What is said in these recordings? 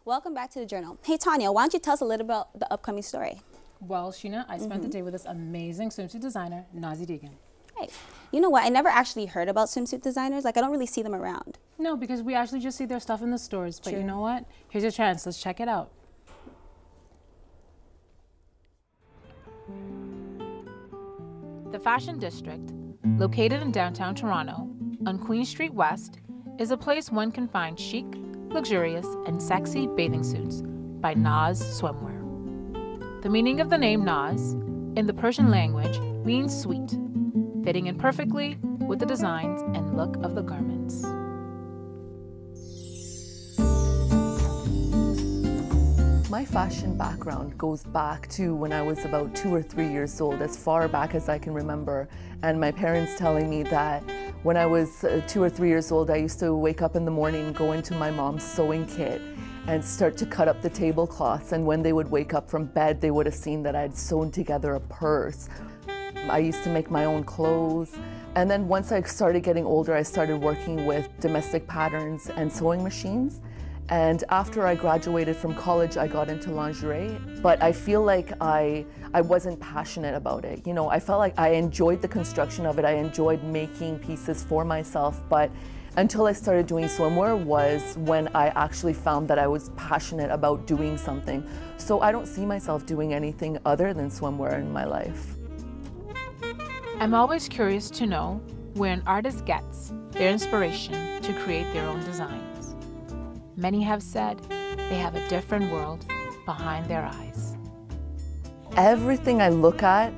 Welcome back to the Journal. Hey, Tanya, why don't you tell us a little about the upcoming story? Well, Sheena, I spent the day with this amazing swimsuit designer, Nazi Deegan. Hey, you know what? I never actually heard about swimsuit designers. Like, I don't really see them around. No, because we actually just see their stuff in the stores. But you know what? Here's your chance. Let's check it out. The Fashion District, located in downtown Toronto, on Queen Street West, is a place one can find chic, luxurious, and sexy bathing suits by Naz Swimwear. The meaning of the name Naz, in the Persian language, means sweet, fitting in perfectly with the designs and look of the garments. My fashion background goes back to when I was about 2 or 3 years old, as far back as I can remember. And my parents telling me that when I was 2 or 3 years old, I used to wake up in the morning, go into my mom's sewing kit and start to cut up the tablecloths. And when they would wake up from bed, they would have seen that I'd sewn together a purse. I used to make my own clothes. And then once I started getting older, I started working with domestic patterns and sewing machines. And after I graduated from college, I got into lingerie, but I feel like I wasn't passionate about it. You know, I felt like I enjoyed the construction of it. I enjoyed making pieces for myself, but until I started doing swimwear was when I actually found that I was passionate about doing something. So I don't see myself doing anything other than swimwear in my life. I'm always curious to know where an artist gets their inspiration to create their own designs. Many have said they have a different world behind their eyes. Everything I look at,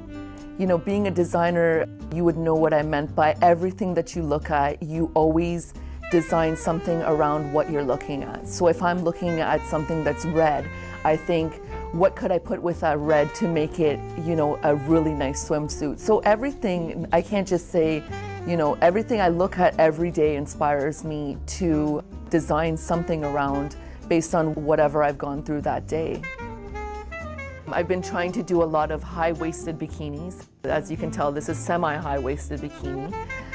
you know, being a designer, you would know what I meant by everything that you look at, you always design something around what you're looking at. So if I'm looking at something that's red, I think, what could I put with that red to make it, you know, a really nice swimsuit? So everything, I can't just say, you know, everything I look at every day inspires me to design something around based on whatever I've gone through that day. I've been trying to do a lot of high-waisted bikinis. As you can tell, this is semi-high-waisted bikini.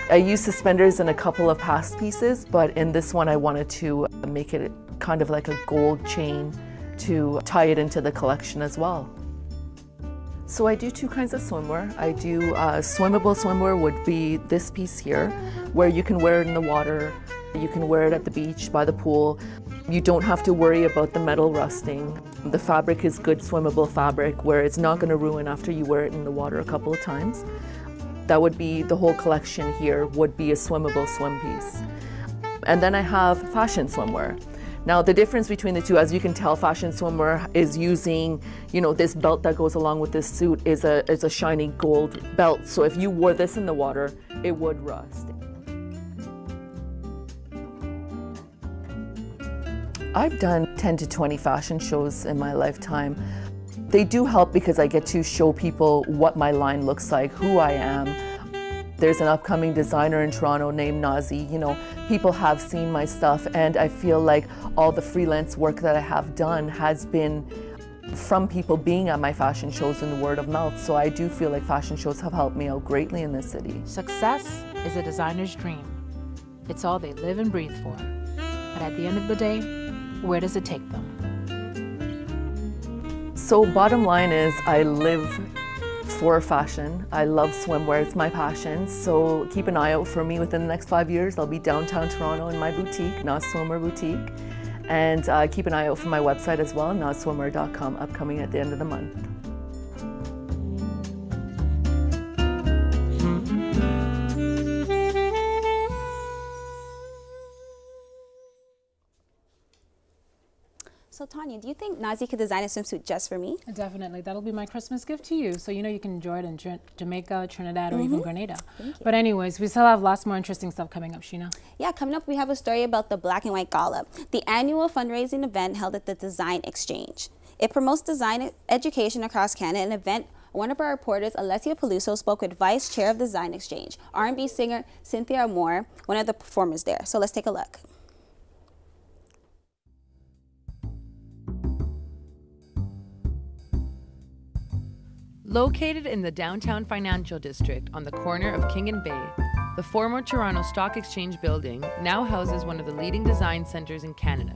I used suspenders in a couple of past pieces, but in this one I wanted to make it kind of like a gold chain to tie it into the collection as well. So I do 2 kinds of swimwear. I do swimmable swimwear would be this piece here, where you can wear it in the water, you can wear it at the beach, by the pool. You don't have to worry about the metal rusting. The fabric is good swimmable fabric where it's not going to ruin after you wear it in the water a couple of times. That would be the whole collection here, would be a swimmable swim piece. And then I have fashion swimwear. Now the difference between the two, as you can tell, fashion swimwear is using, you know, this belt that goes along with this suit is a shiny gold belt. So if you wore this in the water, it would rust. I've done 10 to 20 fashion shows in my lifetime. They do help because I get to show people what my line looks like, who I am. There's an upcoming designer in Toronto named Nazi. You know, people have seen my stuff, and I feel like all the freelance work that I have done has been from people being at my fashion shows and word of mouth. So I do feel like fashion shows have helped me out greatly in this city. Success is a designer's dream. It's all they live and breathe for. But at the end of the day, where does it take them? So bottom line is I live for fashion. I love swimwear, it's my passion. So keep an eye out for me within the next 5 years. I'll be downtown Toronto in my boutique, Naz Swimwear Boutique. And keep an eye out for my website as well, nazswimwear.com, upcoming at the end of the month. So Tanya, do you think Nazi could design a swimsuit just for me? Definitely. That'll be my Christmas gift to you. So you know you can enjoy it in Jamaica, Trinidad, or even Grenada. But anyways, we still have lots more interesting stuff coming up, Sheena. Yeah, coming up we have a story about the Black and White Gala, the annual fundraising event held at the Design Exchange. It promotes design education across Canada. An event, one of our reporters, Alessia Peluso, spoke with Vice Chair of Design Exchange, R&B singer Cynthia Moore, one of the performers there. So let's take a look. Located in the downtown financial district on the corner of King and Bay, the former Toronto Stock Exchange building now houses one of the leading design centers in Canada.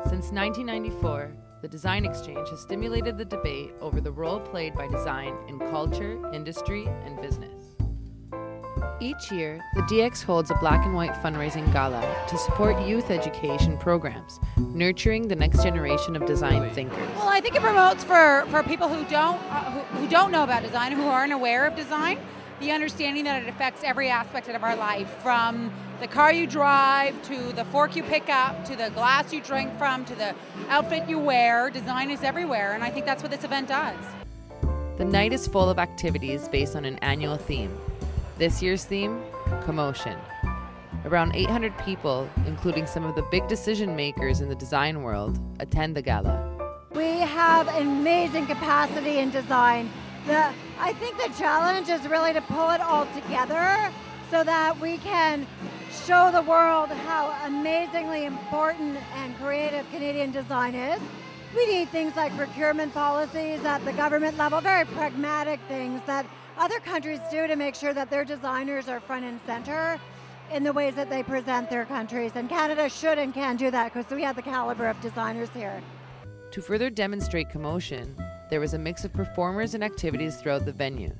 Since 1994, the Design Exchange has stimulated the debate over the role played by design in culture, industry, and business. Each year, the DX holds a black and white fundraising gala to support youth education programs, nurturing the next generation of design thinkers. Well, I think it promotes for people who don't know about design, who aren't aware of design, the understanding that it affects every aspect of our life, from the car you drive, to the fork you pick up, to the glass you drink from, to the outfit you wear. Design is everywhere, and I think that's what this event does. The night is full of activities based on an annual theme. This year's theme, commotion. Around 800 people, including some of the big decision makers in the design world, attend the gala. We have amazing capacity in design. I think the challenge is really to pull it all together so that we can show the world how amazingly important and creative Canadian design is. We need things like procurement policies at the government level, very pragmatic things that other countries do to make sure that their designers are front and center in the ways that they present their countries. And Canada should and can do that because we have the caliber of designers here. To further demonstrate commotion, there was a mix of performers and activities throughout the venue.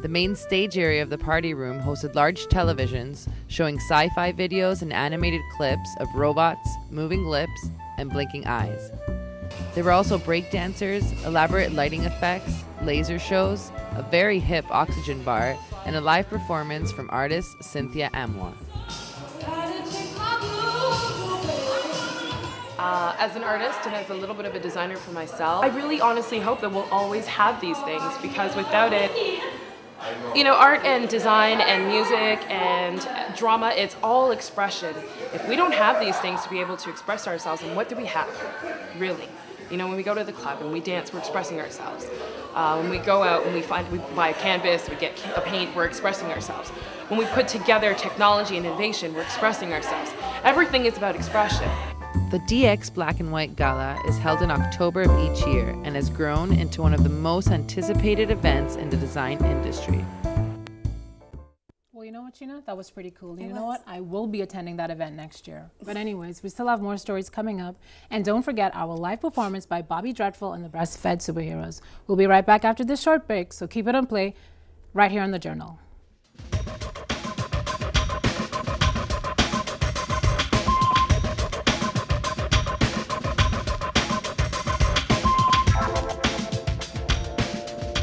The main stage area of the party room hosted large televisions showing sci-fi videos and animated clips of robots, moving lips, and blinking eyes. There were also breakdancers, elaborate lighting effects, laser shows, a very hip oxygen bar, and a live performance from artist Cynthia Amois. As an artist and as a little bit of a designer for myself, I really honestly hope that we'll always have these things, because without it, you know, art and design and music and drama, it's all expression. If we don't have these things to be able to express ourselves, then what do we have, really? You know, when we go to the club and we dance, we're expressing ourselves. When we go out and we buy a canvas, we get a paint, we're expressing ourselves. When we put together technology and innovation, we're expressing ourselves. Everything is about expression. The DX Black and White Gala is held in October of each year and has grown into one of the most anticipated events in the design industry. Well, you know what, Sheena? That was pretty cool. You know what? I will be attending that event next year. But anyways, we still have more stories coming up. And don't forget our live performance by Bobby Dreadful and the Breastfed Superheroes. We'll be right back after this short break, so keep it on play right here on The Journal.